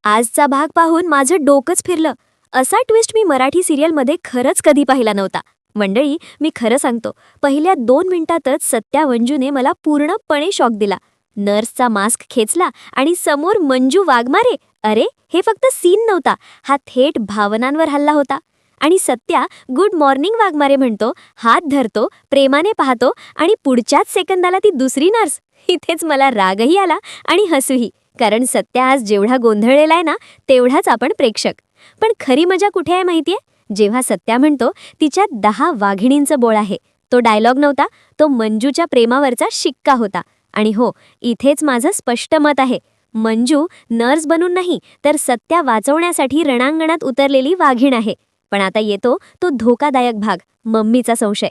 आजचा भाग पाहून माझं डोकंच फिरलं. असा ट्विस्ट मी मराठी सिरियलमध्ये खरंच कधी पाहिला नव्हता. मंडळी, मी खरं सांगतो, पहिल्या 2 मिनिटातच सत्या मंजूने मला पूर्णपणे शॉक दिला. नर्सचा मास्क खेचला आणि समोर मंजू वाघमारे. अरे, हे फक्त सीन नव्हता, हा थेट भावनांवर हल्ला होता. आणि सत्या गुड मॉर्निंग वाघमारे म्हणतो, हात धरतो, प्रेमाने पाहतो आणि पुढच्याच सेकंदाला ती दुसरी नर्स. इथेच मला रागही आला आणि हसूही. कारण सत्या आज जेवढा गोंधळलेला आहे ना, तेवढाच आपण प्रेक्षक. पण खरी मजा कुठे आहे माहितीये? जेव्हा सत्या म्हणतो तिच्यात 10 वाघिणींचं बोळ आहे. तो डायलॉग नव्हता, तो मंजूच्या प्रेमावरचा शिक्का होता. आणि हो, इथेच माझं स्पष्ट मत आहे. मंजू नर्स बनून नाही, तर सत्या वाचवण्यासाठी रणांगणात उतरलेली वाघीण आहे. पण आता येतो तो धोकादायक भाग, मम्मीचा संशय.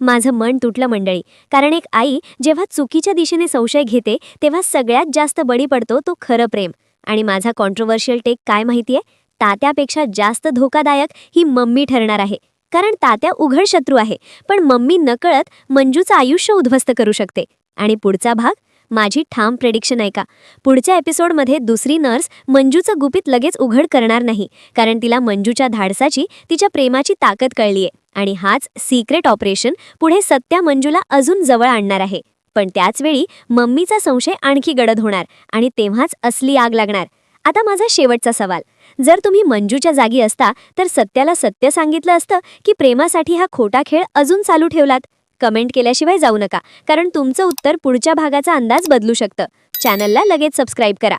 माझं मन तुटलं मंडळी. कारण एक आई जेव्हा चुकीच्या दिशेने संशय घेते, तेव्हा सगळ्यात जास्त बळी पडतो तो खरं प्रेम. आणि माझा कॉन्ट्रोवर्शियल टेक काय माहितीये? तात्यापेक्षा जास्त धोकादायक ही मम्मी ठरणार आहे. कारण तात्या उघड शत्रू आहे, पण मम्मी नकळत मंजूचं आयुष्य उद्ध्वस्त करू शकते. आणि पुढचा भाग, माझी ठाम प्रेडिक्शन ऐका. पुढच्या एपिसोडमध्ये दुसरी नर्स मंजूचं गुपित लगेच उघड करणार नाही, कारण तिला मंजूच्या धाडसाची, तिच्या प्रेमाची ताकद कळलीये. आणि हाच सिक्रेट ऑपरेशन पुढे सत्या मंजूला अजून जवळ आणणार आहे. पण त्याचवेळी मम्मीचा संशय आणखी गडद होणार आणि तेव्हाच असली आग लागणार. आता माझा शेवटचा सवाल, जर तुम्ही मंजूच्या जागी असता तर सत्याला सत्य सांगितलं असतं की प्रेमासाठी हा खोटा खेळ अजून चालू ठेवलात? कमेंट केल्याशिवाय जाऊ नका, कारण तुमचं उत्तर पुढच्या भागाचा अंदाज बदलू शकतं. चॅनलला लगेच सबस्क्राईब करा.